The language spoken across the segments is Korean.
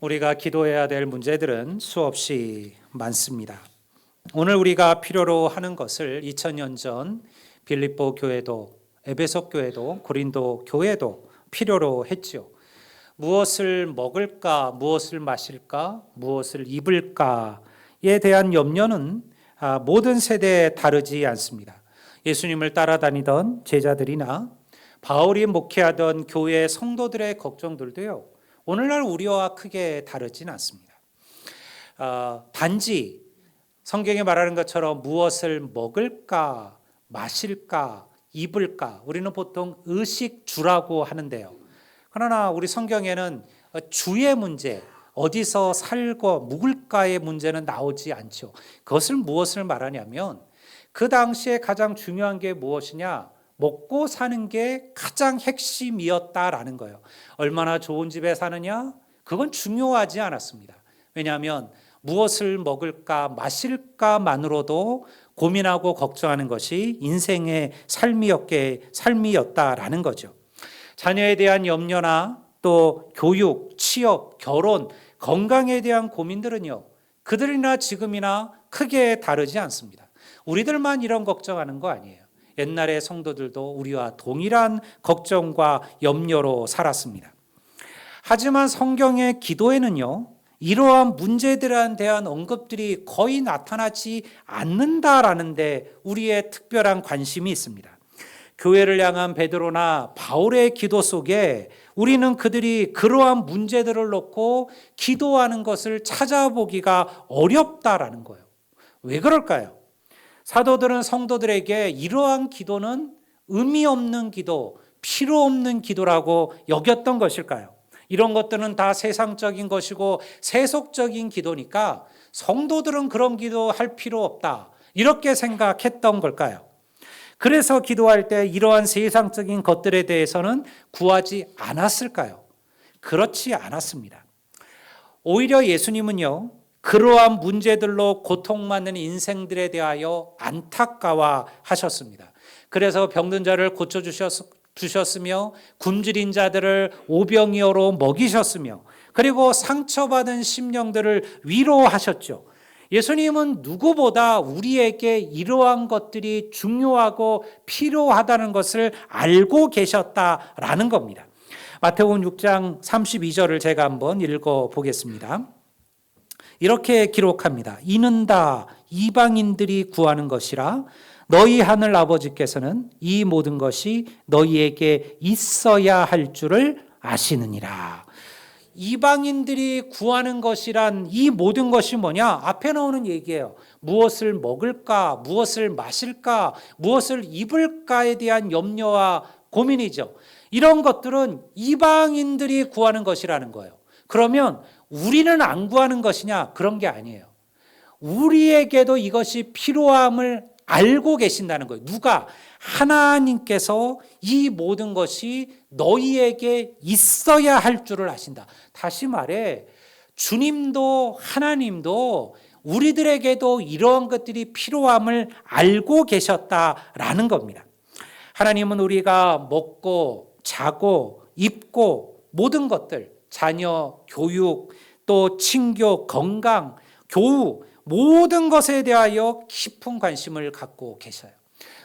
우리가 기도해야 될 문제들은 수없이 많습니다. 오늘 우리가 필요로 하는 것을 2000년 전 빌립보 교회도 에베소 교회도 고린도 교회도 필요로 했죠. 무엇을 먹을까, 무엇을 마실까, 무엇을 입을까에 대한 염려는 모든 세대에 다르지 않습니다. 예수님을 따라다니던 제자들이나 바울이 목회하던 교회 성도들의 걱정들도요, 오늘날 우리와 크게 다르진 않습니다. 단지 성경에 말하는 것처럼 무엇을 먹을까, 마실까, 입을까, 우리는 보통 의식주라고 하는데요. 그러나 우리 성경에는 주의 문제, 어디서 살고 묵을까의 문제는 나오지 않죠. 그것을 무엇을 말하냐면 그 당시에 가장 중요한 게 무엇이냐? 먹고 사는 게 가장 핵심이었다라는 거예요. 얼마나 좋은 집에 사느냐? 그건 중요하지 않았습니다. 왜냐하면 무엇을 먹을까, 마실까만으로도 고민하고 걱정하는 것이 인생의 삶이었다라는 거죠. 자녀에 대한 염려나 또 교육, 취업, 결혼, 건강에 대한 고민들은요, 그들이나 지금이나 크게 다르지 않습니다. 우리들만 이런 걱정하는 거 아니에요. 옛날의 성도들도 우리와 동일한 걱정과 염려로 살았습니다. 하지만 성경의 기도에는요, 이러한 문제들에 대한 언급들이 거의 나타나지 않는다라는 데 우리의 특별한 관심이 있습니다. 교회를 향한 베드로나 바울의 기도 속에 우리는 그들이 그러한 문제들을 놓고 기도하는 것을 찾아보기가 어렵다라는 거예요. 왜 그럴까요? 사도들은 성도들에게 이러한 기도는 의미 없는 기도, 필요 없는 기도라고 여겼던 것일까요? 이런 것들은 다 세상적인 것이고 세속적인 기도니까 성도들은 그런 기도할 필요 없다, 이렇게 생각했던 걸까요? 그래서 기도할 때 이러한 세상적인 것들에 대해서는 구하지 않았을까요? 그렇지 않았습니다. 오히려 예수님은요, 그러한 문제들로 고통받는 인생들에 대하여 안타까워하셨습니다. 그래서 병든 자를 고쳐주셨으며 굶주린 자들을 오병이어로 먹이셨으며 그리고 상처받은 심령들을 위로하셨죠. 예수님은 누구보다 우리에게 이러한 것들이 중요하고 필요하다는 것을 알고 계셨다라는 겁니다. 마태복음 6장 32절을 제가 한번 읽어보겠습니다. 이렇게 기록합니다. 이는 다 이방인들이 구하는 것이라 너희 하늘 아버지께서는 이 모든 것이 너희에게 있어야 할 줄을 아시느니라. 이방인들이 구하는 것이란 이 모든 것이 뭐냐? 앞에 나오는 얘기예요. 무엇을 먹을까, 무엇을 마실까, 무엇을 입을까에 대한 염려와 고민이죠. 이런 것들은 이방인들이 구하는 것이라는 거예요. 그러면 우리는 안 구하는 것이냐? 그런 게 아니에요. 우리에게도 이것이 필요함을 알고 계신다는 거예요. 누가? 하나님께서 이 모든 것이 너희에게 있어야 할 줄을 아신다. 다시 말해, 주님도 하나님도 우리들에게도 이러한 것들이 필요함을 알고 계셨다라는 겁니다. 하나님은 우리가 먹고 자고 입고 모든 것들, 자녀, 교육, 또 친교, 건강, 교우, 모든 것에 대하여 깊은 관심을 갖고 계셔요.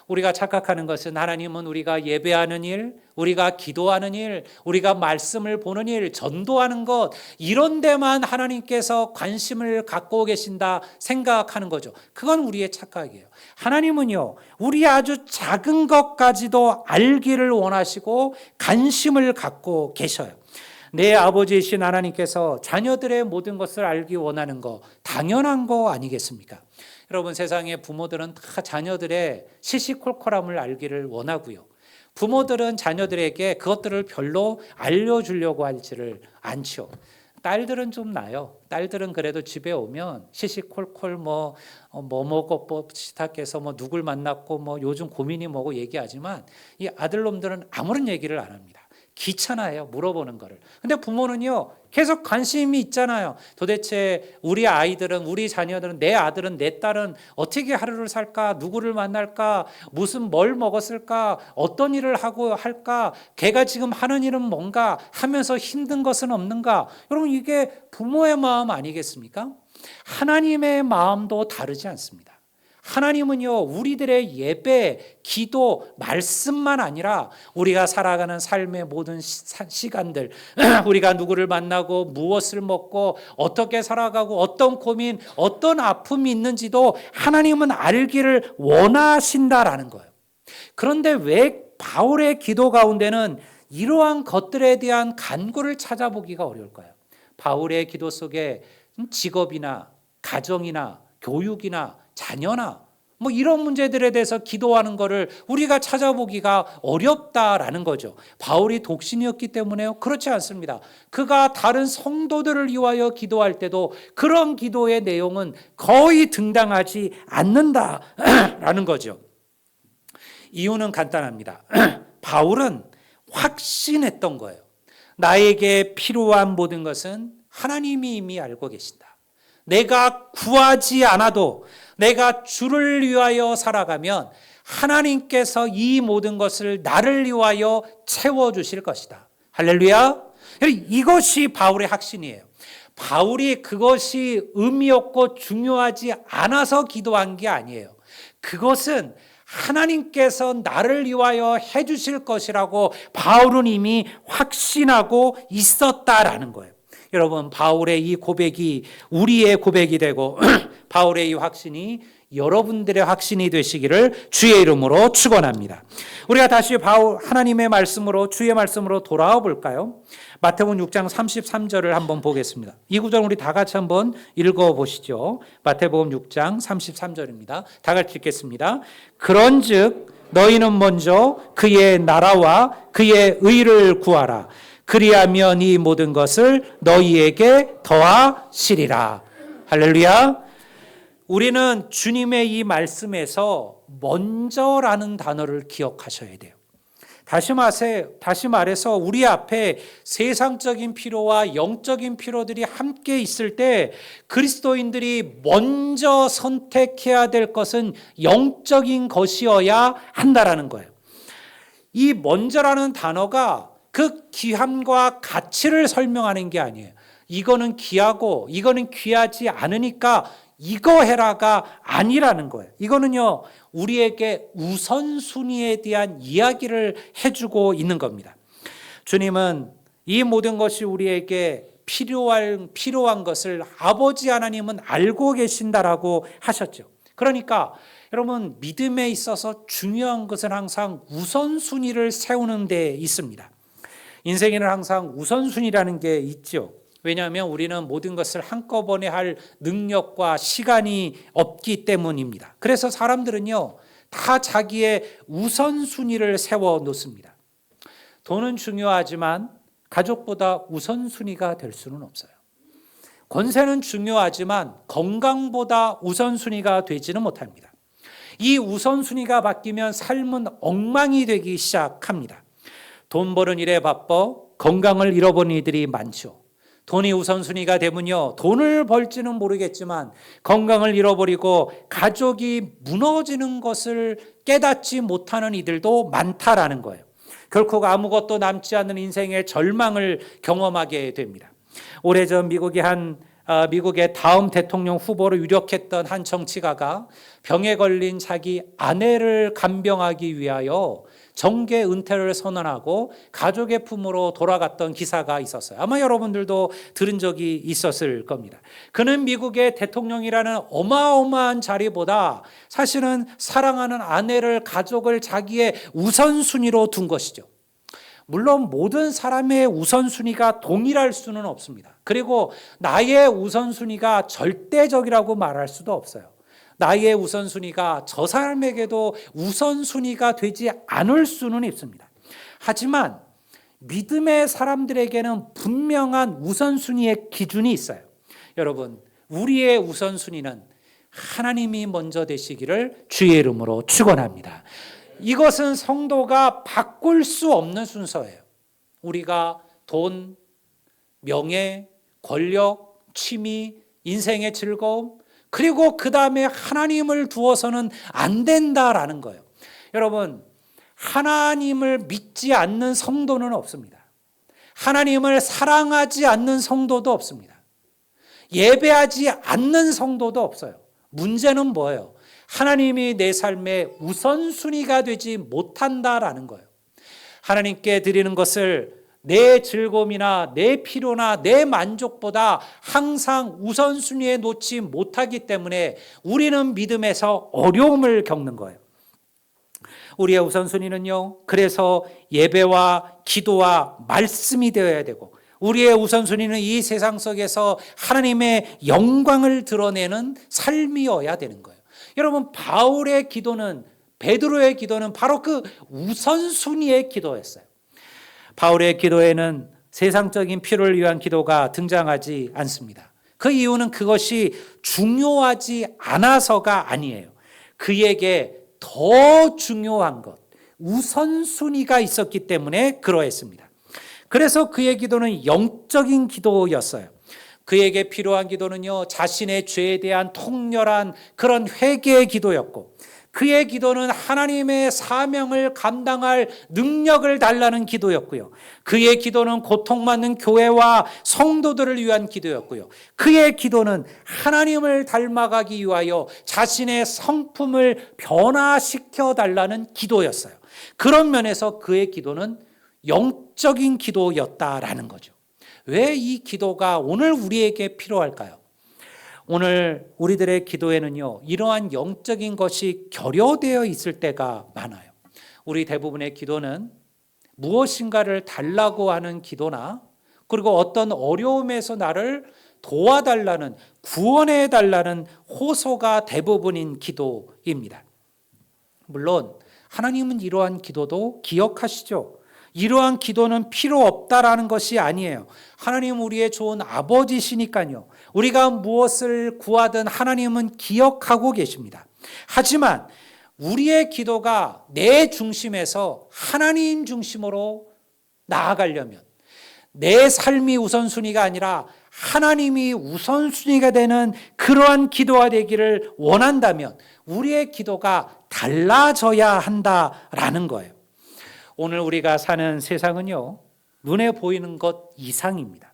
우리가 착각하는 것은 하나님은 우리가 예배하는 일, 우리가 기도하는 일, 우리가 말씀을 보는 일, 전도하는 것, 이런 데만 하나님께서 관심을 갖고 계신다 생각하는 거죠. 그건 우리의 착각이에요. 하나님은요, 우리 아주 작은 것까지도 알기를 원하시고 관심을 갖고 계셔요. 내 아버지이신 하나님께서 자녀들의 모든 것을 알기 원하는 거 당연한 거 아니겠습니까? 여러분, 세상의 부모들은 다 자녀들의 시시콜콜함을 알기를 원하고요. 부모들은 자녀들에게 그것들을 별로 알려주려고 하지를 않죠. 딸들은 좀 나요. 딸들은 그래도 집에 오면 시시콜콜 뭐 먹고 시작해서 누굴 만났고 요즘 고민이 뭐고 얘기하지만 이 아들놈들은 아무런 얘기를 안 합니다. 귀찮아해요. 물어보는 거를. 근데 부모는요, 계속 관심이 있잖아요. 도대체 우리 아이들은, 우리 자녀들은, 내 아들은, 내 딸은 어떻게 하루를 살까? 누구를 만날까? 뭘 먹었을까? 어떤 일을 하고 할까? 걔가 지금 하는 일은 뭔가? 하면서 힘든 것은 없는가? 여러분, 이게 부모의 마음 아니겠습니까? 하나님의 마음도 다르지 않습니다. 하나님은요, 우리들의 예배, 기도, 말씀만 아니라 우리가 살아가는 삶의 모든 시간들, 우리가 누구를 만나고 무엇을 먹고 어떻게 살아가고 어떤 고민, 어떤 아픔이 있는지도 하나님은 알기를 원하신다라는 거예요. 그런데 왜 바울의 기도 가운데는 이러한 것들에 대한 간구를 찾아보기가 어려울까요? 바울의 기도 속에 직업이나 가정이나 교육이나 자녀나 이런 문제들에 대해서 기도하는 것을 우리가 찾아보기가 어렵다라는 거죠. 바울이 독신이었기 때문에요? 그렇지 않습니다. 그가 다른 성도들을 위하여 기도할 때도 그런 기도의 내용은 거의 등장하지 않는다라는 거죠. 이유는 간단합니다. 바울은 확신했던 거예요. 나에게 필요한 모든 것은 하나님이 이미 알고 계신다. 내가 구하지 않아도 내가 주를 위하여 살아가면 하나님께서 이 모든 것을 나를 위하여 채워주실 것이다. 할렐루야. 이것이 바울의 확신이에요. 바울이 그것이 의미 없고 중요하지 않아서 기도한 게 아니에요. 그것은 하나님께서 나를 위하여 해주실 것이라고 바울은 이미 확신하고 있었다라는 거예요. 여러분, 바울의 이 고백이 우리의 고백이 되고 바울의 이 확신이 여러분들의 확신이 되시기를 주의 이름으로 축원합니다. 우리가 다시 하나님의 말씀으로, 주의 말씀으로 돌아와 볼까요? 마태복음 6장 33절을 한번 보겠습니다. 이 구절 우리 다 같이 한번 읽어보시죠. 마태복음 6장 33절입니다. 다 같이 읽겠습니다. 그런즉 너희는 먼저 그의 나라와 그의 의를 구하라. 그리하면 이 모든 것을 너희에게 더하시리라. 할렐루야. 우리는 주님의 이 말씀에서 먼저라는 단어를 기억하셔야 돼요. 다시 말해서 우리 앞에 세상적인 필요와 영적인 필요들이 함께 있을 때 그리스도인들이 먼저 선택해야 될 것은 영적인 것이어야 한다라는 거예요. 이 먼저라는 단어가 그 귀함과 가치를 설명하는 게 아니에요. 이거는 귀하고 이거는 귀하지 않으니까 이거 해라가 아니라는 거예요. 이거는요, 우리에게 우선순위에 대한 이야기를 해주고 있는 겁니다. 주님은 이 모든 것이 우리에게 필요한 것을 아버지 하나님은 알고 계신다라고 하셨죠. 그러니까 여러분, 믿음에 있어서 중요한 것은 항상 우선순위를 세우는 데 있습니다. 인생에는 항상 우선순위라는 게 있죠. 왜냐하면 우리는 모든 것을 한꺼번에 할 능력과 시간이 없기 때문입니다. 그래서 사람들은요, 다 자기의 우선순위를 세워놓습니다. 돈은 중요하지만 가족보다 우선순위가 될 수는 없어요. 권세는 중요하지만 건강보다 우선순위가 되지는 못합니다. 이 우선순위가 바뀌면 삶은 엉망이 되기 시작합니다. 돈 버는 일에 바빠 건강을 잃어버린 이들이 많죠. 돈이 우선순위가 되면요, 돈을 벌지는 모르겠지만 건강을 잃어버리고 가족이 무너지는 것을 깨닫지 못하는 이들도 많다라는 거예요. 결코 아무것도 남지 않는 인생의 절망을 경험하게 됩니다. 오래전 미국의 다음 대통령 후보로 유력했던 한 정치가가 병에 걸린 자기 아내를 간병하기 위하여 정계 은퇴를 선언하고 가족의 품으로 돌아갔던 기사가 있었어요. 아마 여러분들도 들은 적이 있었을 겁니다. 그는 미국의 대통령이라는 어마어마한 자리보다 사실은 사랑하는 아내를, 가족을 자기의 우선순위로 둔 것이죠. 물론 모든 사람의 우선순위가 동일할 수는 없습니다. 그리고 나의 우선순위가 절대적이라고 말할 수도 없어요. 나의 우선순위가 저 사람에게도 우선순위가 되지 않을 수는 있습니다. 하지만 믿음의 사람들에게는 분명한 우선순위의 기준이 있어요. 여러분, 우리의 우선순위는 하나님이 먼저 되시기를 주의 이름으로 축원합니다. 이것은 성도가 바꿀 수 없는 순서예요. 우리가 돈, 명예, 권력, 취미, 인생의 즐거움, 그리고 그 다음에 하나님을 두어서는 안 된다라는 거예요. 여러분, 하나님을 믿지 않는 성도는 없습니다. 하나님을 사랑하지 않는 성도도 없습니다. 예배하지 않는 성도도 없어요. 문제는 뭐예요? 하나님이 내 삶의 우선순위가 되지 못한다라는 거예요. 하나님께 드리는 것을 내 즐거움이나 내 필요나 내 만족보다 항상 우선순위에 놓지 못하기 때문에 우리는 믿음에서 어려움을 겪는 거예요. 우리의 우선순위는요, 그래서 예배와 기도와 말씀이 되어야 되고, 우리의 우선순위는 이 세상 속에서 하나님의 영광을 드러내는 삶이어야 되는 거예요. 여러분, 바울의 기도는, 베드로의 기도는 바로 그 우선순위의 기도였어요. 바울의 기도에는 세상적인 필요를 위한 기도가 등장하지 않습니다. 그 이유는 그것이 중요하지 않아서가 아니에요. 그에게 더 중요한 것, 우선순위가 있었기 때문에 그러했습니다. 그래서 그의 기도는 영적인 기도였어요. 그에게 필요한 기도는요, 자신의 죄에 대한 통렬한 그런 회개의 기도였고, 그의 기도는 하나님의 사명을 감당할 능력을 달라는 기도였고요. 그의 기도는 고통받는 교회와 성도들을 위한 기도였고요. 그의 기도는 하나님을 닮아가기 위하여 자신의 성품을 변화시켜 달라는 기도였어요. 그런 면에서 그의 기도는 영적인 기도였다라는 거죠. 왜 이 기도가 오늘 우리에게 필요할까요? 오늘 우리들의 기도에는요, 이러한 영적인 것이 결여되어 있을 때가 많아요. 우리 대부분의 기도는 무엇인가를 달라고 하는 기도나, 그리고 어떤 어려움에서 나를 도와달라는, 구원해 달라는 호소가 대부분인 기도입니다. 물론 하나님은 이러한 기도도 기억하시죠. 이러한 기도는 필요 없다라는 것이 아니에요. 하나님은 우리의 좋은 아버지시니까요. 우리가 무엇을 구하든 하나님은 기억하고 계십니다. 하지만 우리의 기도가 내 중심에서 하나님 중심으로 나아가려면, 내 삶이 우선순위가 아니라 하나님이 우선순위가 되는 그러한 기도가 되기를 원한다면 우리의 기도가 달라져야 한다라는 거예요. 오늘 우리가 사는 세상은요, 눈에 보이는 것 이상입니다.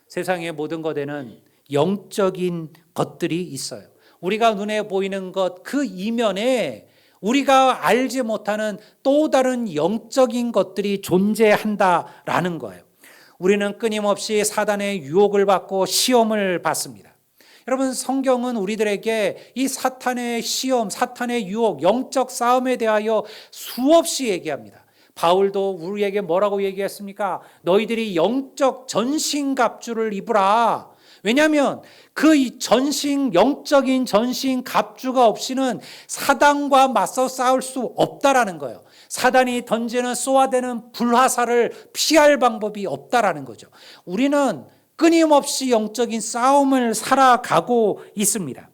세상의 모든 것에는 영적인 것들이 있어요. 우리가 눈에 보이는 것 그 이면에 우리가 알지 못하는 또 다른 영적인 것들이 존재한다라는 거예요. 우리는 끊임없이 사단의 유혹을 받고 시험을 받습니다. 여러분, 성경은 우리들에게 이 사탄의 시험, 사탄의 유혹, 영적 싸움에 대하여 수없이 얘기합니다. 바울도 우리에게 뭐라고 얘기했습니까? 너희들이 영적 전신갑주를 입으라. 왜냐하면 그 전신, 영적인 전신갑주가 없이는 사단과 맞서 싸울 수 없다라는 거예요. 사단이 던지는 쏘아대는 불화살을 피할 방법이 없다라는 거죠. 우리는 끊임없이 영적인 싸움을 살아가고 있습니다.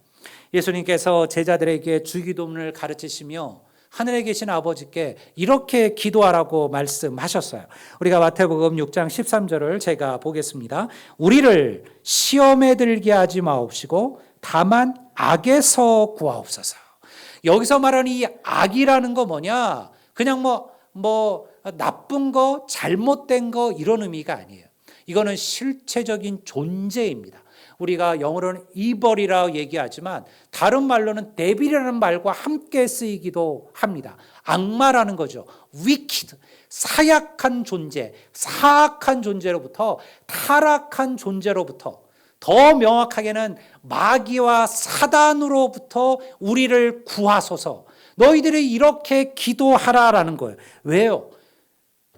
예수님께서 제자들에게 주기도문을 가르치시며 하늘에 계신 아버지께 이렇게 기도하라고 말씀하셨어요. 우리가 마태복음 6장 13절을 제가 보겠습니다. 우리를 시험에 들게 하지 마옵시고 다만 악에서 구하옵소서. 여기서 말하는 이 악이라는 거 뭐냐? 그냥 나쁜 거, 잘못된 거 이런 의미가 아니에요. 이거는 실체적인 존재입니다. 우리가 영어로는 이벌이라고 얘기하지만 다른 말로는 데빌이라는 말과 함께 쓰이기도 합니다. 악마라는 거죠. wicked, 사약한 존재, 사악한 존재로부터, 타락한 존재로부터, 더 명확하게는 마귀와 사단으로부터 우리를 구하소서. 너희들이 이렇게 기도하라라는 거예요. 왜요?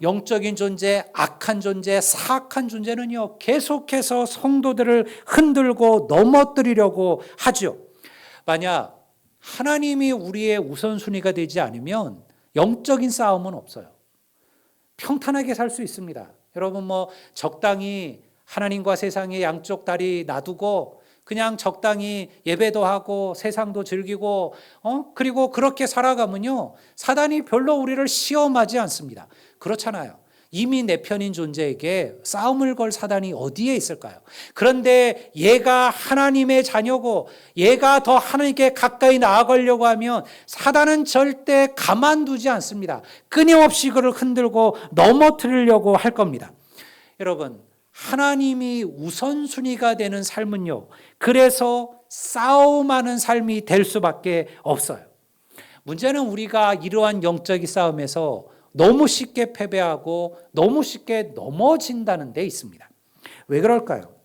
영적인 존재, 악한 존재, 사악한 존재는요, 계속해서 성도들을 흔들고 넘어뜨리려고 하죠. 만약 하나님이 우리의 우선순위가 되지 않으면 영적인 싸움은 없어요. 평탄하게 살 수 있습니다. 여러분, 적당히 하나님과 세상의 양쪽 다리 놔두고 그냥 적당히 예배도 하고 세상도 즐기고 그리고 그렇게 살아가면요, 사단이 별로 우리를 시험하지 않습니다. 그렇잖아요. 이미 내 편인 존재에게 싸움을 걸 사단이 어디에 있을까요? 그런데 얘가 하나님의 자녀고 얘가 더 하나님께 가까이 나아가려고 하면 사단은 절대 가만두지 않습니다. 끊임없이 그를 흔들고 넘어뜨리려고 할 겁니다. 여러분, 하나님이 우선순위가 되는 삶은요, 그래서 싸움하는 삶이 될 수밖에 없어요. 문제는 우리가 이러한 영적인 싸움에서 너무 쉽게 패배하고 너무 쉽게 넘어진다는 데 있습니다. 왜 그럴까요?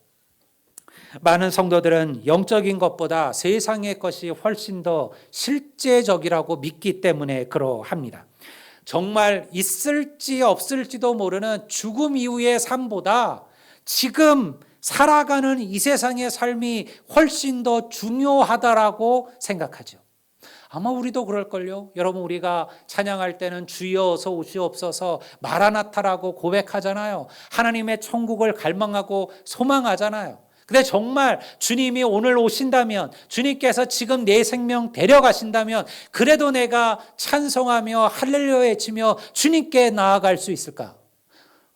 많은 성도들은 영적인 것보다 세상의 것이 훨씬 더 실제적이라고 믿기 때문에 그러합니다. 정말 있을지 없을지도 모르는 죽음 이후의 삶보다 지금 살아가는 이 세상의 삶이 훨씬 더 중요하다라고 생각하죠. 아마 우리도 그럴걸요. 여러분, 우리가 찬양할 때는 주여 어서 오시옵소서 마라나타라고 고백하잖아요. 하나님의 천국을 갈망하고 소망하잖아요. 근데 정말 주님이 오늘 오신다면, 주님께서 지금 내 생명 데려가신다면 그래도 내가 찬송하며 할렐루야 외치며 주님께 나아갈 수 있을까?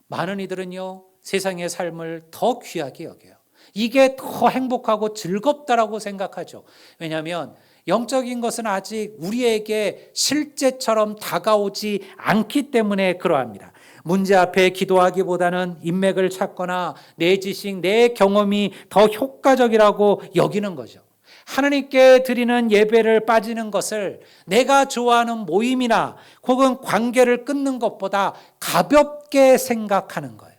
많은 이들은요, 세상의 삶을 더 귀하게 여겨요. 이게 더 행복하고 즐겁다라고 생각하죠. 왜냐하면 영적인 것은 아직 우리에게 실제처럼 다가오지 않기 때문에 그러합니다. 문제 앞에 기도하기보다는 인맥을 찾거나 내 지식, 내 경험이 더 효과적이라고 여기는 거죠. 하나님께 드리는 예배를 빠지는 것을 내가 좋아하는 모임이나 혹은 관계를 끊는 것보다 가볍게 생각하는 거예요.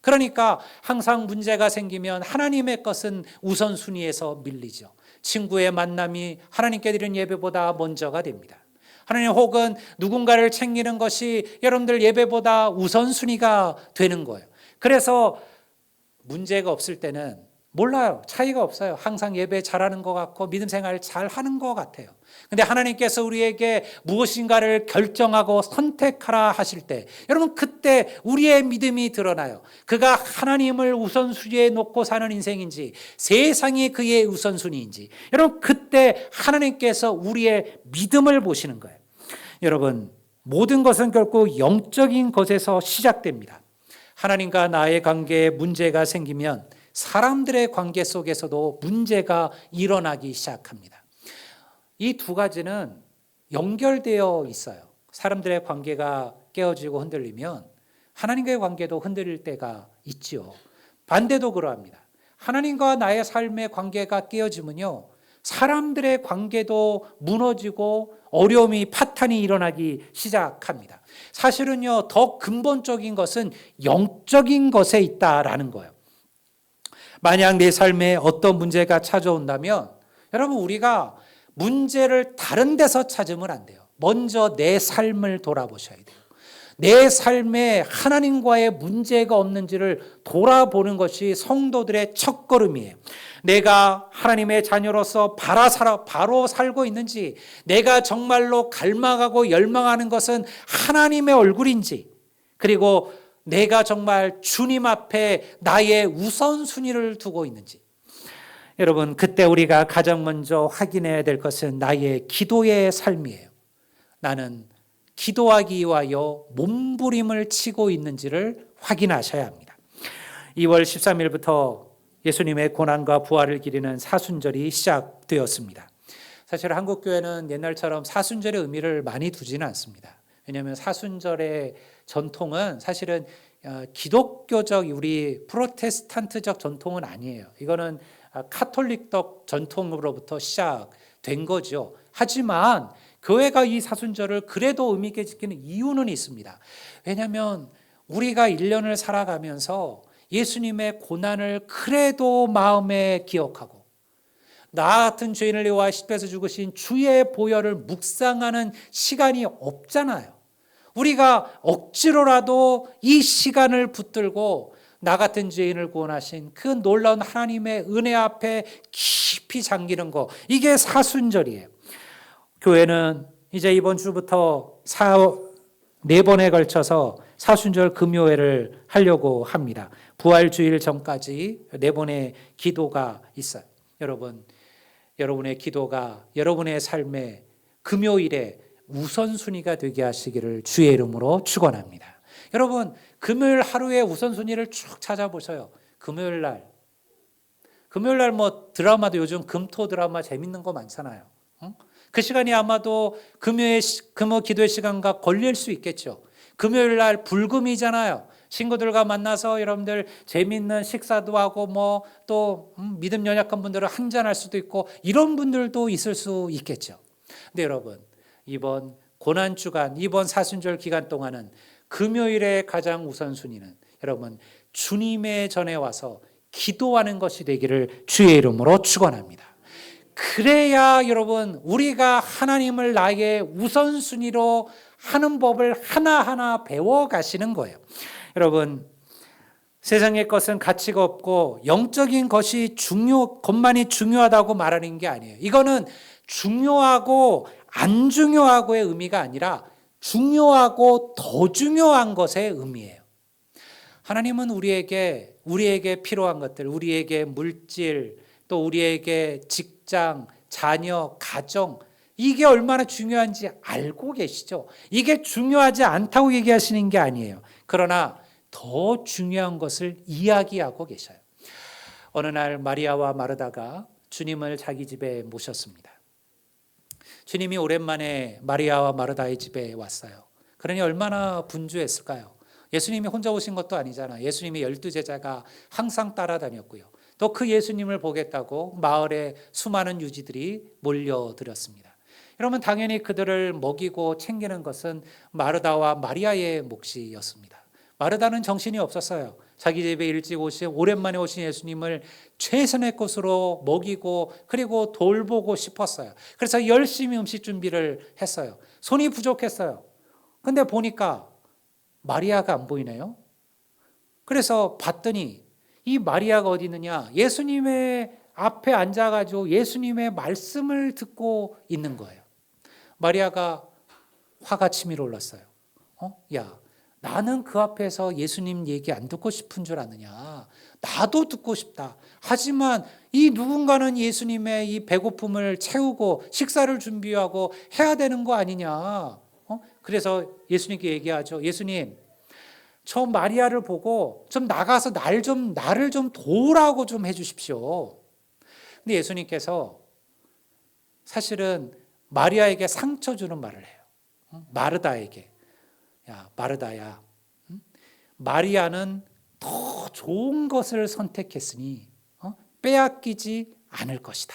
그러니까 항상 문제가 생기면 하나님의 것은 우선순위에서 밀리죠. 친구의 만남이 하나님께 드리는 예배보다 먼저가 됩니다. 하나님 혹은 누군가를 챙기는 것이 여러분들 예배보다 우선순위가 되는 거예요. 그래서 문제가 없을 때는 몰라요. 차이가 없어요. 항상 예배 잘하는 것 같고 믿음 생활 잘하는 것 같아요. 근데 하나님께서 우리에게 무엇인가를 결정하고 선택하라 하실 때 여러분 그때 우리의 믿음이 드러나요. 그가 하나님을 우선순위에 놓고 사는 인생인지 세상이 그의 우선순위인지 여러분 그때 하나님께서 우리의 믿음을 보시는 거예요. 여러분 모든 것은 결국 영적인 것에서 시작됩니다. 하나님과 나의 관계에 문제가 생기면 사람들의 관계 속에서도 문제가 일어나기 시작합니다. 이 두 가지는 연결되어 있어요. 사람들의 관계가 깨어지고 흔들리면 하나님과의 관계도 흔들릴 때가 있죠. 반대도 그러합니다. 하나님과 나의 삶의 관계가 깨어지면요, 사람들의 관계도 무너지고 어려움이 파탄이 일어나기 시작합니다. 사실은요, 더 근본적인 것은 영적인 것에 있다라는 거예요. 만약 내 삶에 어떤 문제가 찾아온다면 여러분 우리가 문제를 다른 데서 찾으면 안 돼요. 먼저 내 삶을 돌아보셔야 돼요. 내 삶에 하나님과의 문제가 없는지를 돌아보는 것이 성도들의 첫걸음이에요. 내가 하나님의 자녀로서 바로 살고 있는지, 내가 정말로 갈망하고 열망하는 것은 하나님의 얼굴인지, 그리고 내가 정말 주님 앞에 나의 우선순위를 두고 있는지. 여러분 그때 우리가 가장 먼저 확인해야 될 것은 나의 기도의 삶이에요. 나는 기도하기 위하여 몸부림을 치고 있는지를 확인하셔야 합니다. 2월 13일부터 예수님의 고난과 부활을 기리는 사순절이 시작되었습니다. 사실 한국교회는 옛날처럼 사순절의 의미를 많이 두지는 않습니다. 왜냐하면 사순절의 전통은 사실은 기독교적 우리 프로테스탄트적 전통은 아니에요. 이거는 카톨릭적 전통으로부터 시작된 거죠. 하지만 교회가 이 사순절을 그래도 의미 있게 지키는 이유는 있습니다. 왜냐하면 우리가 1년을 살아가면서 예수님의 고난을 그래도 마음에 기억하고 나 같은 죄인을 위하여 십자가에서 죽으신 주의 보혈을 묵상하는 시간이 없잖아요. 우리가 억지로라도 이 시간을 붙들고 나 같은 죄인을 구원하신 그 놀라운 하나님의 은혜 앞에 깊이 잠기는 거, 이게 사순절이에요. 교회는 이제 이번 주부터 4번에 걸쳐서 사순절 금요회를 하려고 합니다. 부활주일 전까지 4번의 기도가 있어요. 여러분의 기도가 여러분의 삶의 금요일에 우선순위가 되게 하시기를 주의 이름으로 축원합니다. 여러분, 금요일 하루의 우선순위를 쭉 찾아보셔요. 금요일 날 뭐 드라마도 요즘 금토 드라마 재밌는 거 많잖아요. 그 시간이 아마도 금요 기도의 시간과 걸릴 수 있겠죠. 금요일 날 불금이잖아요. 친구들과 만나서 여러분들 재밌는 식사도 하고 뭐 또 믿음 연약한 분들은 한잔할 수도 있고 이런 분들도 있을 수 있겠죠. 근데 여러분, 이번 고난주간, 이번 사순절 기간 동안은 금요일의 가장 우선순위는 여러분 주님의 전에 와서 기도하는 것이 되기를 주의 이름으로 축원합니다. 그래야 여러분 우리가 하나님을 나의 우선순위로 하는 법을 하나하나 배워가시는 거예요. 여러분, 세상의 것은 가치가 없고 영적인 것만이 중요하다고 말하는 게 아니에요. 이거는 중요하고 안 중요하고의 의미가 아니라 중요하고 더 중요한 것의 의미예요. 하나님은 우리에게 필요한 것들, 우리에게 물질, 또 우리에게 직장, 자녀, 가정, 이게 얼마나 중요한지 알고 계시죠? 이게 중요하지 않다고 얘기하시는 게 아니에요. 그러나 더 중요한 것을 이야기하고 계셔요. 어느 날 마리아와 마르다가 주님을 자기 집에 모셨습니다. 주님이 오랜만에 마리아와 마르다의 집에 왔어요. 그러니 얼마나 분주했을까요? 예수님이 혼자 오신 것도 아니잖아요. 예수님이 12제자가 항상 따라다녔고요. 또 그 예수님을 보겠다고 마을에 수많은 유지들이 몰려들었습니다. 여러분, 당연히 그들을 먹이고 챙기는 것은 마르다와 마리아의 몫이었습니다. 마르다는 정신이 없었어요. 자기 집에 일찍 오랜만에 오신 예수님을 최선의 것으로 먹이고 그리고 돌보고 싶었어요. 그래서 열심히 음식 준비를 했어요. 손이 부족했어요. 근데 보니까 마리아가 안 보이네요. 그래서 봤더니 이 마리아가 어디 있느냐? 예수님의 앞에 앉아가지고 예수님의 말씀을 듣고 있는 거예요. 마리아가 화가 치밀어 올랐어요. 야, 나는 그 앞에서 예수님 얘기 안 듣고 싶은 줄 아느냐? 나도 듣고 싶다. 하지만 이 누군가는 예수님의 이 배고픔을 채우고 식사를 준비하고 해야 되는 거 아니냐? 그래서 예수님께 얘기하죠. 예수님, 저 마리아를 보고 좀 나가서 나를 좀 도우라고 좀 해주십시오. 근데 예수님께서 사실은 마리아에게 상처 주는 말을 해요. 마르다에게. 야, 마르다야. 마리아는 더 좋은 것을 선택했으니 빼앗기지 않을 것이다.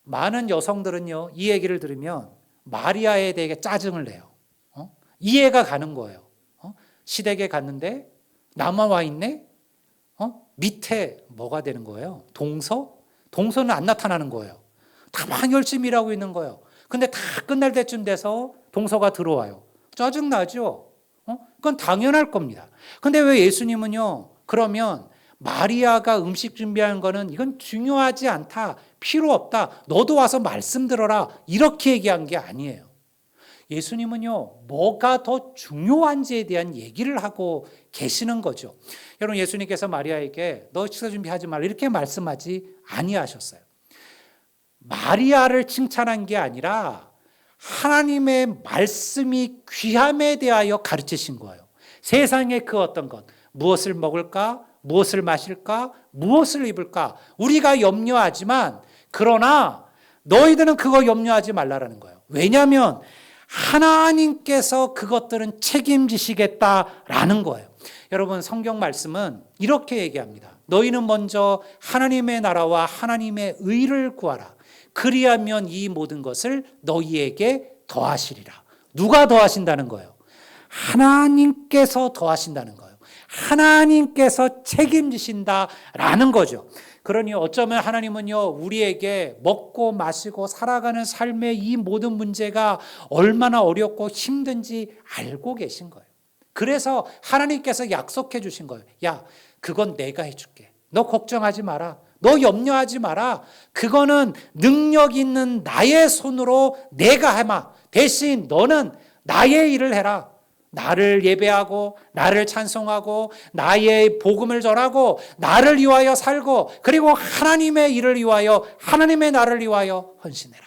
많은 여성들은요, 이 얘기를 들으면 마리아에 대해 짜증을 내요. 이해가 가는 거예요. 시댁에 갔는데 나만 와 있네? 밑에 뭐가 되는 거예요? 동서는 안 나타나는 거예요. 다만 열심히 일하고 있는 거예요. 근데 다 끝날 때쯤 돼서 동서가 들어와요. 짜증나죠? 그건 당연할 겁니다. 근데 왜 예수님은요, 그러면 마리아가 음식 준비하는 거는 이건 중요하지 않다, 필요 없다, 너도 와서 말씀 들어라, 이렇게 얘기한 게 아니에요. 예수님은요, 뭐가 더 중요한지에 대한 얘기를 하고 계시는 거죠. 여러분, 예수님께서 마리아에게 너 식사 준비하지 말라 이렇게 말씀하지 아니하셨어요. 마리아를 칭찬한 게 아니라 하나님의 말씀이 귀함에 대하여 가르치신 거예요. 세상의 그 어떤 것, 무엇을 먹을까, 무엇을 마실까, 무엇을 입을까, 우리가 염려하지만 그러나 너희들은 그거 염려하지 말라라는 거예요. 왜냐하면 하나님께서 그것들은 책임지시겠다라는 거예요. 여러분, 성경 말씀은 이렇게 얘기합니다. 너희는 먼저 하나님의 나라와 하나님의 의를 구하라. 그리하면 이 모든 것을 너희에게 더하시리라. 누가 더하신다는 거예요? 하나님께서 더하신다는 거예요. 하나님께서 책임지신다라는 거죠. 그러니 어쩌면 하나님은요, 우리에게 먹고 마시고 살아가는 삶의 이 모든 문제가 얼마나 어렵고 힘든지 알고 계신 거예요. 그래서 하나님께서 약속해 주신 거예요. 야, 그건 내가 해줄게. 너 걱정하지 마라. 너 염려하지 마라. 그거는 능력 있는 나의 손으로 내가 해마. 대신 너는 나의 일을 해라. 나를 예배하고 나를 찬송하고 나의 복음을 전하고 나를 위하여 살고 그리고 하나님의 일을 위하여 하나님의 나라를 위하여 헌신해라.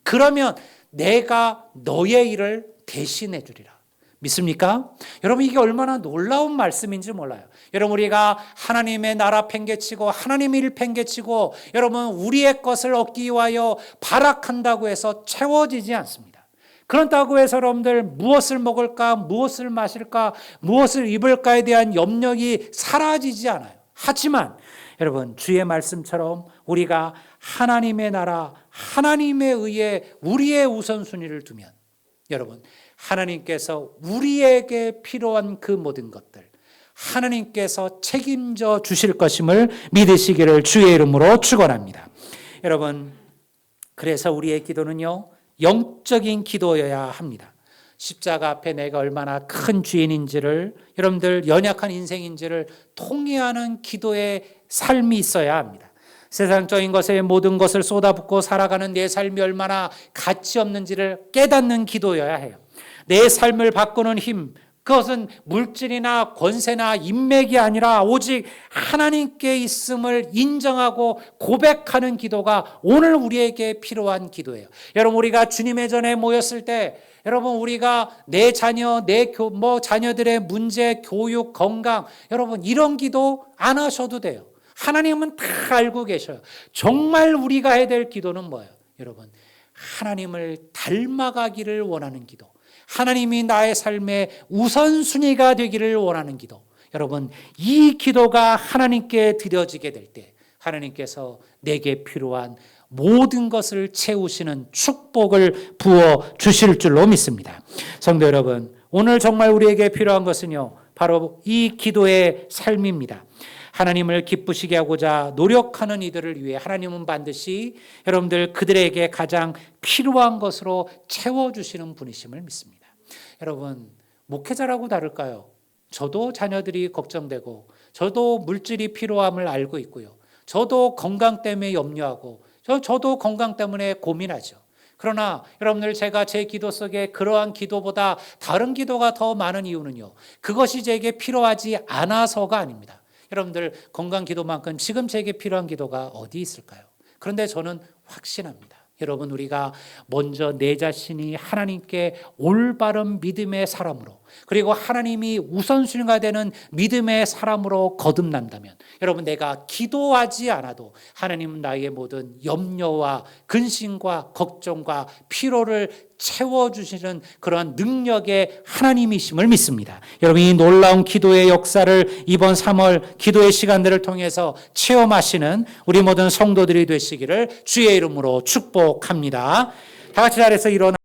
그러면 내가 너의 일을 대신해 주리라. 믿습니까? 여러분 이게 얼마나 놀라운 말씀인지 몰라요. 여러분 우리가 하나님의 나라 팽개치고 하나님의 일 팽개치고 여러분 우리의 것을 얻기 위하여 발악한다고 해서 채워지지 않습니다. 그렇다고 해서 여러분들 무엇을 먹을까, 무엇을 마실까, 무엇을 입을까에 대한 염려가 사라지지 않아요. 하지만 여러분 주의 말씀처럼 우리가 하나님의 나라, 하나님에 의해 우리의 우선순위를 두면 여러분 하나님께서 우리에게 필요한 그 모든 것들 하나님께서 책임져 주실 것임을 믿으시기를 주의 이름으로 축원합니다. 여러분 그래서 우리의 기도는요 영적인 기도여야 합니다. 십자가 앞에 내가 얼마나 큰 죄인인지를 여러분들 연약한 인생인지를 통회하는 기도의 삶이 있어야 합니다. 세상적인 것에 모든 것을 쏟아붓고 살아가는 내 삶이 얼마나 가치 없는지를 깨닫는 기도여야 해요. 내 삶을 바꾸는 힘, 그것은 물질이나 권세나 인맥이 아니라 오직 하나님께 있음을 인정하고 고백하는 기도가 오늘 우리에게 필요한 기도예요. 여러분 우리가 주님의 전에 모였을 때 여러분 우리가 내 자녀, 자녀들의 문제, 교육, 건강 여러분 이런 기도 안 하셔도 돼요. 하나님은 다 알고 계셔요. 정말 우리가 해야 될 기도는 뭐예요? 여러분 하나님을 닮아가기를 원하는 기도, 하나님이 나의 삶의 우선순위가 되기를 원하는 기도. 여러분 이 기도가 하나님께 드려지게 될 때 하나님께서 내게 필요한 모든 것을 채우시는 축복을 부어 주실 줄로 믿습니다. 성도 여러분 오늘 정말 우리에게 필요한 것은요 바로 이 기도의 삶입니다. 하나님을 기쁘시게 하고자 노력하는 이들을 위해 하나님은 반드시 여러분들 그들에게 가장 필요한 것으로 채워주시는 분이심을 믿습니다. 여러분 목회자라고 다를까요? 저도 자녀들이 걱정되고 저도 물질이 필요함을 알고 있고요. 저도 건강 때문에 염려하고 저도 건강 때문에 고민하죠. 그러나 여러분들 제가 제 기도 속에 그러한 기도보다 다른 기도가 더 많은 이유는요. 그것이 제게 필요하지 않아서가 아닙니다. 여러분들 건강 기도만큼 지금 제게 필요한 기도가 어디 있을까요? 그런데 저는 확신합니다. 여러분 우리가 먼저 내 자신이 하나님께 올바른 믿음의 사람으로 그리고 하나님이 우선순위가 되는 믿음의 사람으로 거듭난다면 여러분 내가 기도하지 않아도 하나님은 나의 모든 염려와 근심과 걱정과 피로를 채워주시는 그러한 능력의 하나님이심을 믿습니다. 여러분 이 놀라운 기도의 역사를 이번 3월 기도의 시간들을 통해서 체험하시는 우리 모든 성도들이 되시기를 주의 이름으로 축복합니다. 다 같이 자리에서 일어나